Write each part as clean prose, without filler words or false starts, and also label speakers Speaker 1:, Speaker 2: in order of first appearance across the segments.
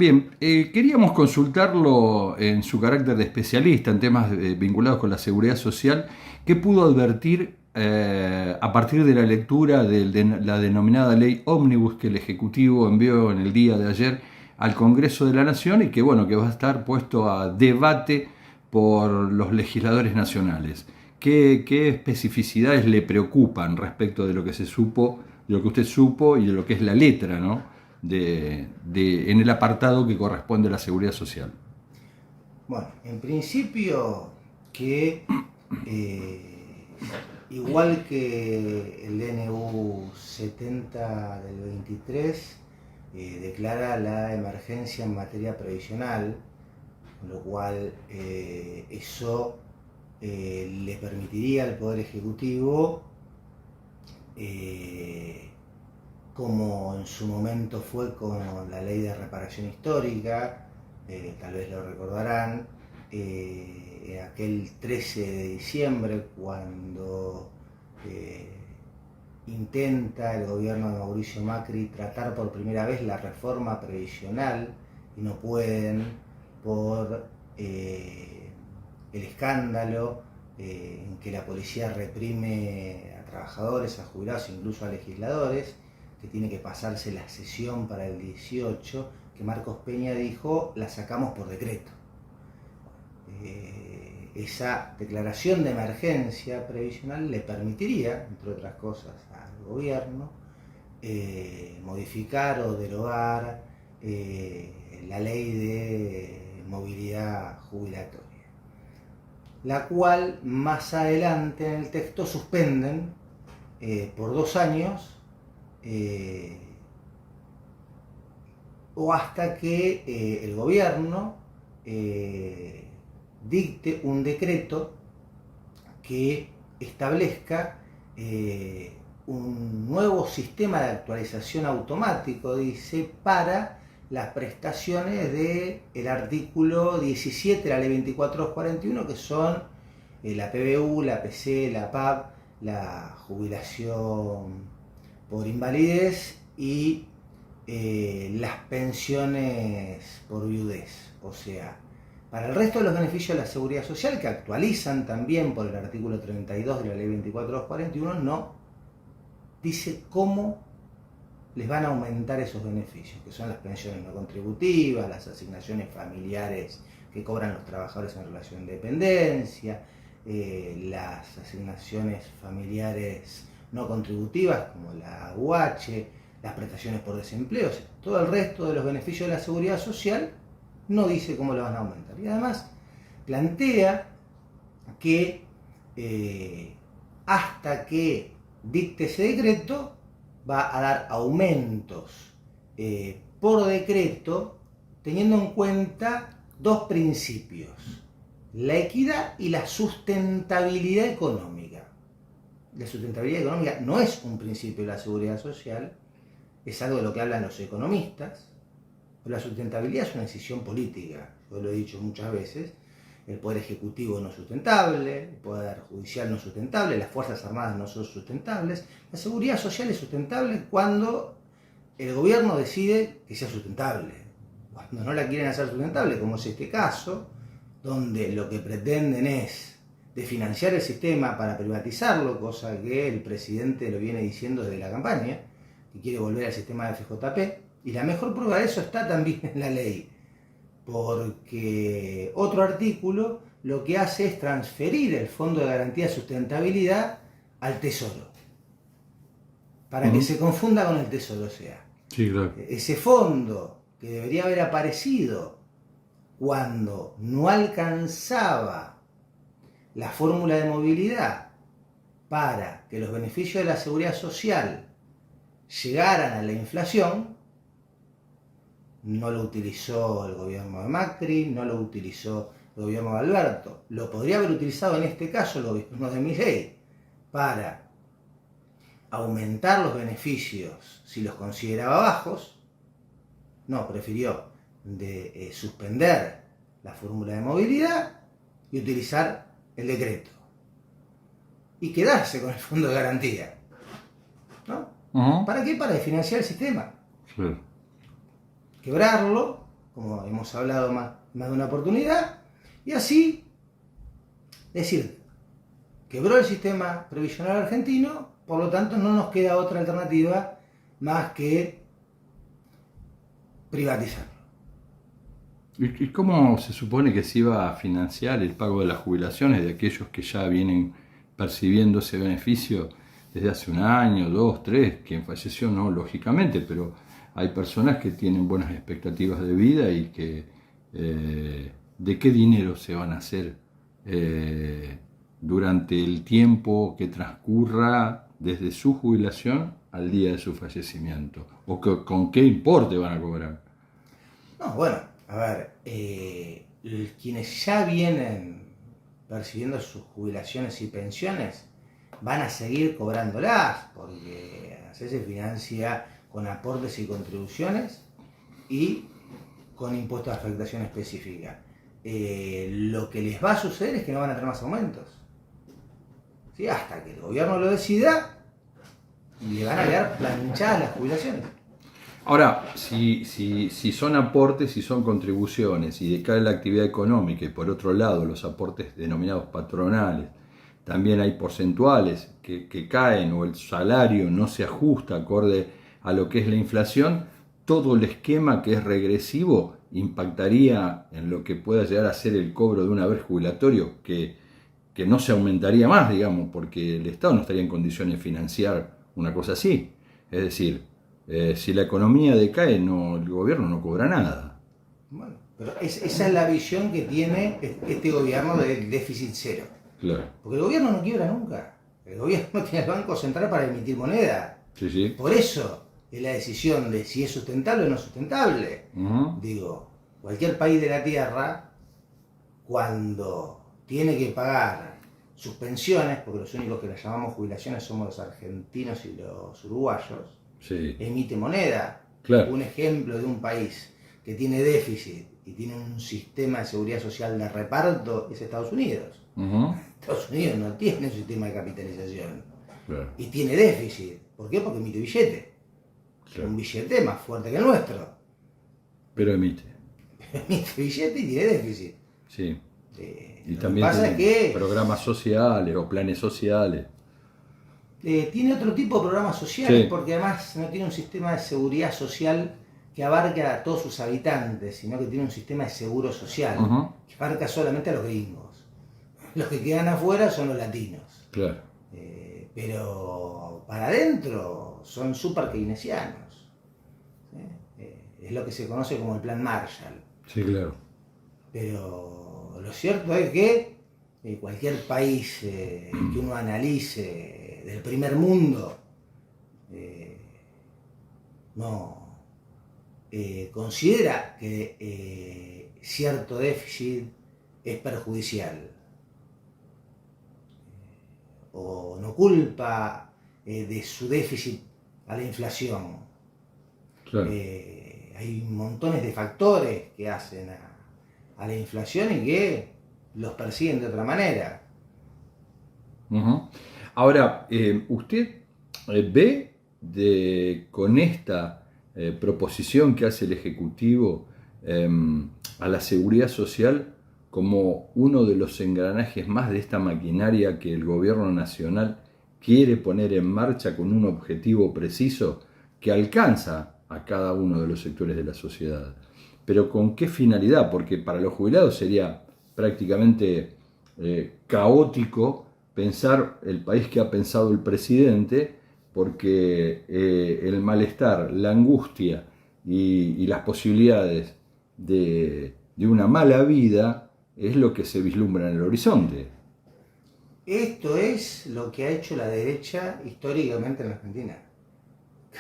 Speaker 1: Bien, queríamos consultarlo en su carácter de especialista en temas vinculados con la seguridad social. ¿Qué pudo advertir a partir de la lectura de la denominada ley Ómnibus que el Ejecutivo envió en el día de ayer al Congreso de la Nación y que, bueno, que va a estar puesto a debate por los legisladores nacionales? ¿Qué especificidades le preocupan respecto de lo que se supo, de lo que usted supo y de lo que es la letra, ¿no? En el apartado que corresponde a la seguridad social?
Speaker 2: Bueno, en principio que igual que el DNU 70 del 23 declara la emergencia en materia previsional, con lo cual eso le permitiría al Poder Ejecutivo, como en su momento fue con la ley de reparación histórica, tal vez lo recordarán, aquel 13 de diciembre cuando intenta el gobierno de Mauricio Macri tratar por primera vez la reforma previsional y no pueden por el escándalo en que la policía reprime a trabajadores, a jubilados, incluso a legisladores, que tiene que pasarse la sesión para el 18, que Marcos Peña dijo, la sacamos por decreto. Esa declaración de emergencia previsional le permitiría, entre otras cosas, al gobierno modificar o derogar la ley de movilidad jubilatoria, la cual más adelante en el texto suspenden por 2 años o hasta que el gobierno dicte un decreto que establezca un nuevo sistema de actualización automático, dice, para las prestaciones del artículo 17 de la ley 24241, que son la PBU, la PC, la PAB, la jubilación por invalidez y las pensiones por viudez. O sea, para el resto de los beneficios de la seguridad social, que actualizan también por el artículo 32 de la ley 24241, no dice cómo les van a aumentar esos beneficios, que son las pensiones no contributivas, las asignaciones familiares que cobran los trabajadores en relación de dependencia, las asignaciones familiares no contributivas como la UH, las prestaciones por desempleo, o sea, todo el resto de los beneficios de la seguridad social no dice cómo lo van a aumentar. Y además plantea que hasta que dicte ese decreto va a dar aumentos por decreto, teniendo en cuenta 2 principios: la equidad y la sustentabilidad económica. La sustentabilidad económica no es un principio de la seguridad social, es algo de lo que hablan los economistas. La sustentabilidad es una decisión política, yo lo he dicho muchas veces. El poder ejecutivo no es sustentable, el poder judicial no es sustentable, las fuerzas armadas no son sustentables. La seguridad social es sustentable cuando el gobierno decide que sea sustentable. Cuando no la quieren hacer sustentable, como es este caso, donde lo que pretenden es desfinanciar el sistema para privatizarlo, cosa que el presidente lo viene diciendo desde la campaña, que quiere volver al sistema de FJP, y la mejor prueba de eso está también en la ley, porque otro artículo lo que hace es transferir el Fondo de Garantía de Sustentabilidad al Tesoro, para que se confunda con el Tesoro. O sea,
Speaker 1: sí, claro,
Speaker 2: ese fondo que debería haber aparecido cuando no alcanzaba la fórmula de movilidad para que los beneficios de la seguridad social llegaran a la inflación, no lo utilizó el gobierno de Macri, no lo utilizó el gobierno de Alberto. Lo podría haber utilizado en este caso el gobierno de Milei para aumentar los beneficios si los consideraba bajos. No, prefirió suspender la fórmula de movilidad y utilizar el decreto y quedarse con el fondo de garantía, ¿no? ¿Para qué? Para financiar el sistema.
Speaker 1: sí,
Speaker 2: Quebrarlo como hemos hablado más de una oportunidad, y así decir, quebró el sistema previsional argentino, por lo tanto no nos queda otra alternativa más que privatizarlo.
Speaker 1: ¿Y cómo se supone que se iba a financiar el pago de las jubilaciones de aquellos que ya vienen percibiendo ese beneficio desde hace un año, 2, 3? Quien falleció no, lógicamente, pero hay personas que tienen buenas expectativas de vida y que ¿de qué dinero se van a hacer durante el tiempo que transcurra desde su jubilación al día de su fallecimiento? ¿O con qué importe van a cobrar?
Speaker 2: No, bueno, a ver, quienes ya vienen percibiendo sus jubilaciones y pensiones van a seguir cobrándolas, porque así se financia con aportes y contribuciones y con impuestos de afectación específica. Lo que les va a suceder es que no van a tener más aumentos, ¿sí? Hasta que el gobierno lo decida, le van a quedar planchadas las jubilaciones.
Speaker 1: Ahora, si son aportes, si son contribuciones y decae la actividad económica y por otro lado los aportes denominados patronales, también hay porcentuales que caen o el salario no se ajusta acorde a lo que es la inflación, todo el esquema que es regresivo impactaría en lo que pueda llegar a ser el cobro de un haber jubilatorio que no se aumentaría más, digamos, porque el Estado no estaría en condiciones de financiar una cosa así. Es decir, si la economía decae, el gobierno no cobra nada.
Speaker 2: Bueno, pero esa es la visión que tiene este gobierno del déficit cero.
Speaker 1: Claro.
Speaker 2: Porque el gobierno no quiebra nunca. El gobierno tiene el Banco Central para emitir moneda.
Speaker 1: Sí, sí.
Speaker 2: Por eso es la decisión de si es sustentable o no sustentable.
Speaker 1: Uh-huh.
Speaker 2: Digo, cualquier país de la Tierra, cuando tiene que pagar sus pensiones, porque los únicos que las llamamos jubilaciones somos los argentinos y los uruguayos,
Speaker 1: sí,
Speaker 2: emite moneda.
Speaker 1: Claro.
Speaker 2: Un ejemplo de un país que tiene déficit y tiene un sistema de seguridad social de reparto es Estados Unidos.
Speaker 1: Uh-huh.
Speaker 2: Estados Unidos no tiene un sistema de capitalización.
Speaker 1: Claro.
Speaker 2: Y tiene déficit. ¿Por qué? Porque emite billete.
Speaker 1: Claro.
Speaker 2: Un billete más fuerte que el nuestro.
Speaker 1: Pero emite.
Speaker 2: Emite billete y tiene déficit.
Speaker 1: Sí. Y
Speaker 2: lo
Speaker 1: también
Speaker 2: que pasa es
Speaker 1: tiene
Speaker 2: que
Speaker 1: programas sociales o planes sociales.
Speaker 2: tiene otro tipo de programas sociales,
Speaker 1: Sí.
Speaker 2: porque además no tiene un sistema de seguridad social que abarca a todos sus habitantes, sino que tiene un sistema de seguro social
Speaker 1: Uh-huh.
Speaker 2: que abarca solamente a los gringos. Los que quedan afuera son los latinos.
Speaker 1: Claro.
Speaker 2: Pero para adentro son súper keynesianos. Es lo que se conoce como el Plan Marshall.
Speaker 1: Sí, claro.
Speaker 2: Pero lo cierto es que cualquier país que uno analice del primer mundo no considera que cierto déficit es perjudicial o no culpa de su déficit a la inflación.
Speaker 1: Claro.
Speaker 2: Hay montones de factores que hacen a la inflación y que los persiguen de otra manera.
Speaker 1: Uh-huh. Ahora, ¿usted ve con esta proposición que hace el Ejecutivo a la seguridad social como uno de los engranajes más de esta maquinaria que el gobierno nacional quiere poner en marcha con un objetivo preciso que alcanza a cada uno de los sectores de la sociedad? Pero ¿con qué finalidad? Porque para los jubilados sería prácticamente caótico pensar el país que ha pensado el presidente, porque el malestar, la angustia y las posibilidades de una mala vida es lo que se vislumbra en el horizonte.
Speaker 2: Esto es lo que ha hecho la derecha históricamente en la Argentina.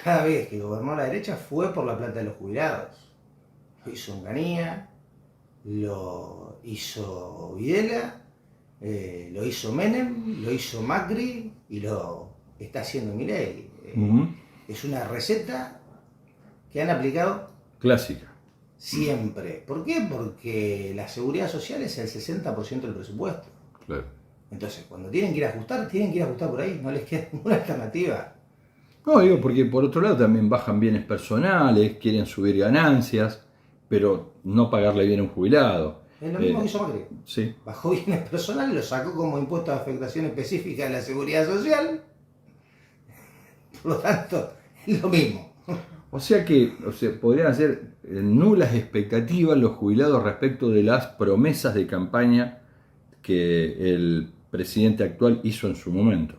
Speaker 2: Cada vez que gobernó la derecha fue por la plata de los jubilados. Lo hizo Onganía, lo hizo Videla, lo hizo Menem, lo hizo Macri y lo está haciendo Milei.
Speaker 1: Uh-huh.
Speaker 2: Es una receta que han aplicado
Speaker 1: Clásica.
Speaker 2: siempre. ¿Por qué? Porque la seguridad social es el 60% del presupuesto.
Speaker 1: Claro.
Speaker 2: Entonces, cuando tienen que ir a ajustar por ahí, no les queda ninguna alternativa.
Speaker 1: No, digo, porque por otro lado también bajan bienes personales, quieren subir ganancias, pero no pagarle bien a un jubilado.
Speaker 2: Es lo mismo que hizo Macri.
Speaker 1: Sí.
Speaker 2: Bajó bienes personales, lo sacó como impuesto de afectación específica de la seguridad social. Por lo tanto, es lo mismo.
Speaker 1: O sea que podrían hacer nulas expectativas los jubilados respecto de las promesas de campaña que el presidente actual hizo en su momento.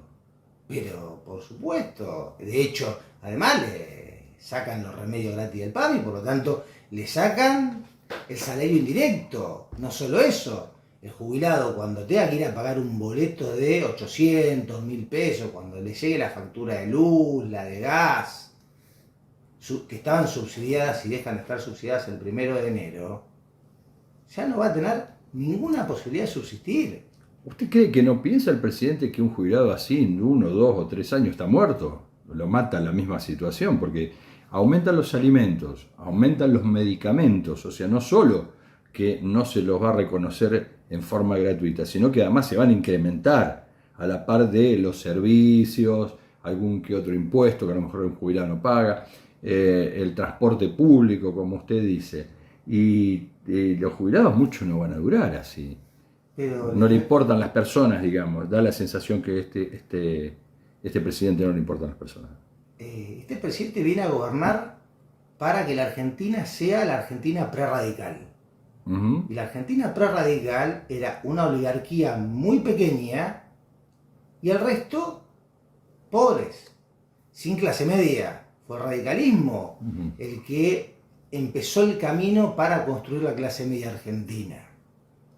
Speaker 2: Pero, por supuesto, de hecho, además le sacan los remedios gratis del PAMI, por lo tanto, le sacan el salario indirecto. No solo eso, el jubilado cuando tenga que ir a pagar un boleto de 800, 1000 pesos, cuando le llegue la factura de luz, la de gas, que estaban subsidiadas y dejan de estar subsidiadas el 1 de enero, ya no va a tener ninguna posibilidad de subsistir.
Speaker 1: ¿Usted cree que no piensa el presidente que un jubilado así en 1, 2 o 3 años está muerto? Lo mata la misma situación, porque aumentan los alimentos, aumentan los medicamentos, o sea, no solo que no se los va a reconocer en forma gratuita, sino que además se van a incrementar a la par de los servicios, algún que otro impuesto que a lo mejor un jubilado no paga, el transporte público, como usted dice, y los jubilados mucho no van a durar así.
Speaker 2: Pero
Speaker 1: No le importan las personas, digamos, da la sensación que este presidente no le importan las personas.
Speaker 2: Este presidente viene a gobernar para que la Argentina sea la Argentina prerradical.
Speaker 1: Uh-huh.
Speaker 2: Y la Argentina prerradical era una oligarquía muy pequeña y el resto pobres, sin clase media. Fue el radicalismo el que empezó el camino para construir la clase media argentina,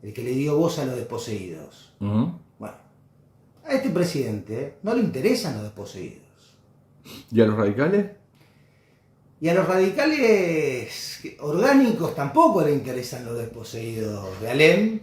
Speaker 2: el que le dio voz a los desposeídos.
Speaker 1: Uh-huh.
Speaker 2: Bueno, a este presidente no le interesan los desposeídos.
Speaker 1: ¿Y a los radicales?
Speaker 2: Y a los radicales orgánicos tampoco le interesan los desposeídos de Alem,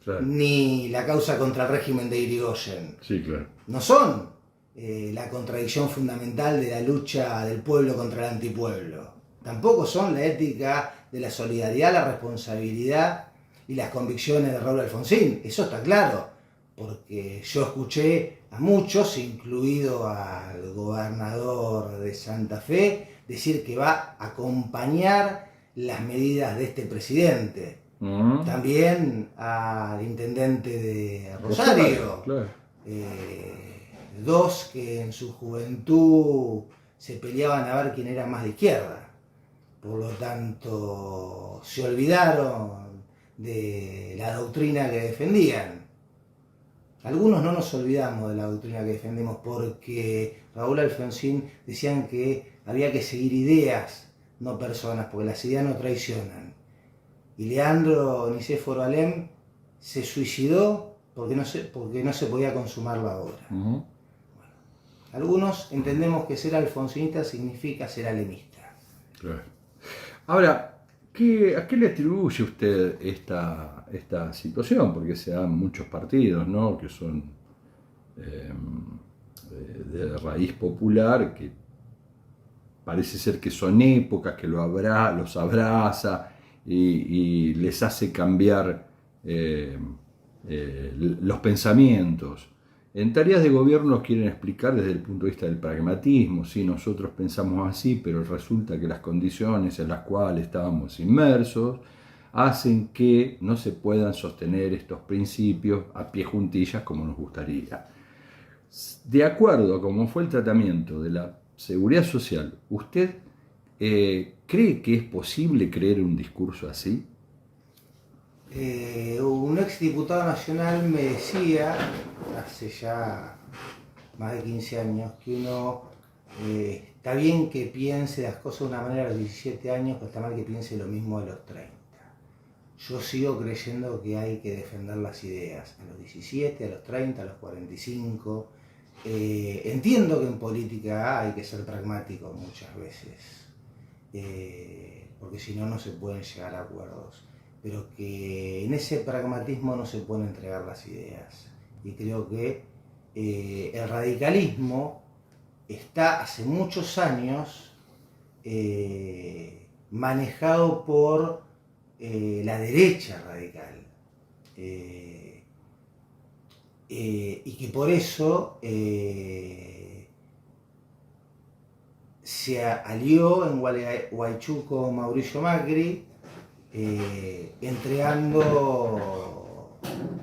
Speaker 1: Claro.
Speaker 2: ni la causa contra el régimen de Irigoyen.
Speaker 1: Sí, claro.
Speaker 2: No son la contradicción fundamental de la lucha del pueblo contra el antipueblo. Tampoco son la ética de la solidaridad, la responsabilidad y las convicciones de Raúl Alfonsín. Eso está claro, porque yo escuché a muchos, incluido al gobernador de Santa Fe, decir que va a acompañar las medidas de este presidente.
Speaker 1: Uh-huh.
Speaker 2: También al intendente de Rosario.
Speaker 1: Claro.
Speaker 2: Dos que en su juventud se peleaban a ver quién era más de izquierda. Por lo tanto, se olvidaron de la doctrina que defendían. Algunos no nos olvidamos de la doctrina que defendemos porque Raúl Alfonsín decían que había que seguir ideas, no personas, porque las ideas no traicionan. Y Leandro Nicéforo Alem se suicidó porque no se podía consumar la obra.
Speaker 1: Uh-huh.
Speaker 2: Algunos entendemos que ser alfonsinista significa ser alemista.
Speaker 1: Claro. Ahora, ¿a qué le atribuye usted esta situación? Porque se dan muchos partidos, ¿no?, que son de raíz popular, que parece ser que son épocas, que los abraza y les hace cambiar los pensamientos. En tareas de gobierno quieren explicar desde el punto de vista del pragmatismo, sí, nosotros pensamos así, pero resulta que las condiciones en las cuales estábamos inmersos hacen que no se puedan sostener estos principios a pie juntillas como nos gustaría. De acuerdo a cómo fue el tratamiento de la seguridad social, ¿usted cree que es posible creer un discurso así?
Speaker 2: Un exdiputado nacional me decía, hace ya más de 15 años, que uno está bien que piense las cosas de una manera a los 17 años, pero está mal que piense lo mismo a los 30. Yo sigo creyendo que hay que defender las ideas a los 17, a los 30, a los 45. Entiendo que en política hay que ser pragmático muchas veces, porque si no, no se pueden llegar a acuerdos. Pero que en ese pragmatismo no se pueden entregar las ideas. Y creo que el radicalismo está hace muchos años manejado por la derecha radical. Y que por eso se alió en Gualeguaychú con Mauricio Macri entregando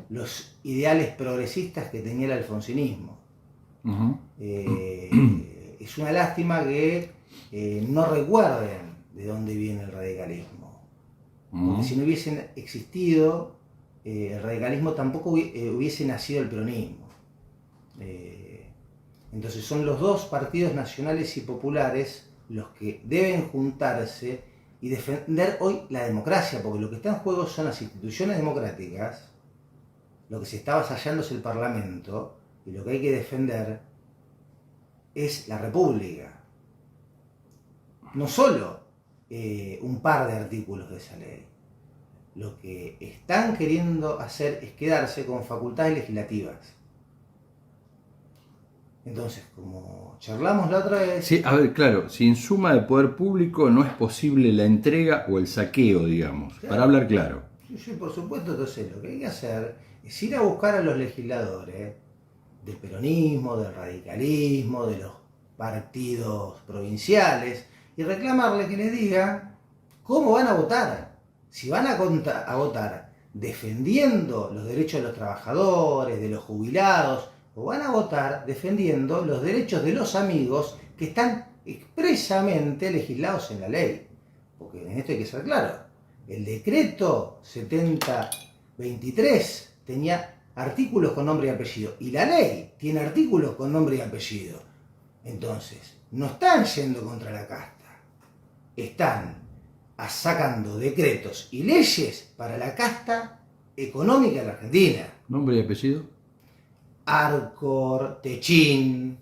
Speaker 2: los ideales progresistas que tenía el alfonsinismo. Es una lástima que no recuerden de dónde viene el radicalismo. Porque si no hubiesen existido, el radicalismo tampoco hubiese nacido el peronismo. Entonces son los dos partidos nacionales y populares los que deben juntarse y defender hoy la democracia, porque lo que está en juego son las instituciones democráticas, lo que se está avasallando es el Parlamento, y lo que hay que defender es la República. No solo un par de artículos de esa ley. Lo que están queriendo hacer es quedarse con facultades legislativas. Entonces, como charlamos la otra vez...
Speaker 1: Sí, a ver, claro, sin suma de poder público no es posible la entrega o el saqueo, digamos,
Speaker 2: Claro.
Speaker 1: para hablar claro.
Speaker 2: Sí, por supuesto, entonces lo que hay que hacer es ir a buscar a los legisladores del peronismo, del radicalismo, de los partidos provinciales y reclamarle que les digan cómo van a votar. Si van a votar defendiendo los derechos de los trabajadores, de los jubilados, o van a votar defendiendo los derechos de los amigos que están expresamente legislados en la ley. Porque en esto hay que ser claro. El decreto 7023 tenía artículos con nombre y apellido. Y la ley tiene artículos con nombre y apellido. Entonces, no están yendo contra la casta. Están sacando decretos y leyes para la casta económica de la Argentina.
Speaker 1: ¿Nombre y apellido?
Speaker 2: Arcor, Techín,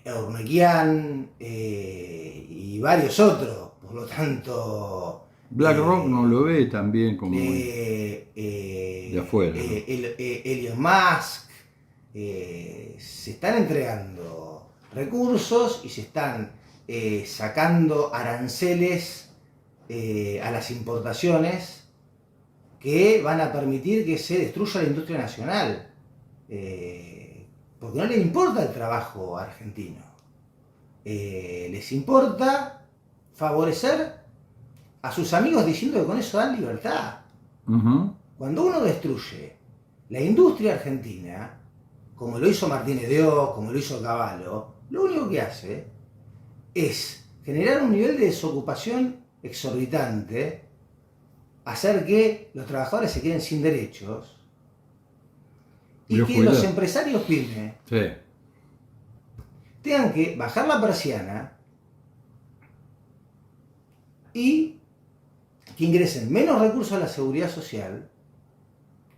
Speaker 2: Ornequian y varios otros. Por lo tanto...
Speaker 1: BlackRock no lo ve también como
Speaker 2: de
Speaker 1: afuera, ¿no?
Speaker 2: Elon Musk, se están entregando recursos y se están sacando aranceles a las importaciones que van a permitir que se destruya la industria nacional, porque no les importa el trabajo argentino, les importa favorecer a sus amigos diciendo que con eso dan libertad. Cuando uno destruye la industria argentina, como lo hizo Martínez de Oz, como lo hizo Cavallo, lo único que hace es generar un nivel de desocupación exorbitante, hacer que los trabajadores se queden sin derechos y que los empresarios pymes tengan que bajar la persiana y que ingresen menos recursos a la seguridad social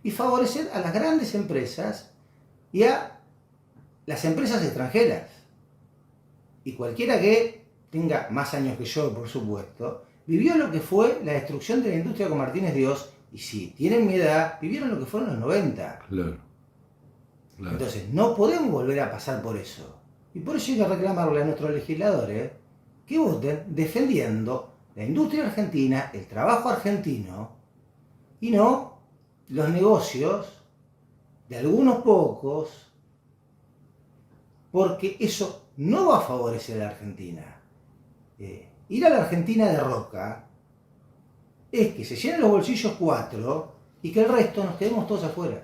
Speaker 2: y favorecer a las grandes empresas y a las empresas extranjeras. Y cualquiera que tenga más años que yo, por supuesto, vivió lo que fue la destrucción de la industria con Martínez de Oz, y si tienen mi edad, vivieron lo que fueron los 90.
Speaker 1: Claro.
Speaker 2: Entonces, no podemos volver a pasar por eso. Y por eso hay que reclamarle a nuestros legisladores que voten defendiendo la industria argentina, el trabajo argentino, y no los negocios de algunos pocos, porque eso no va a favorecer a la Argentina. Ir a la Argentina de Roca es que se llenen los bolsillos 4 y que el resto nos quedemos todos afuera.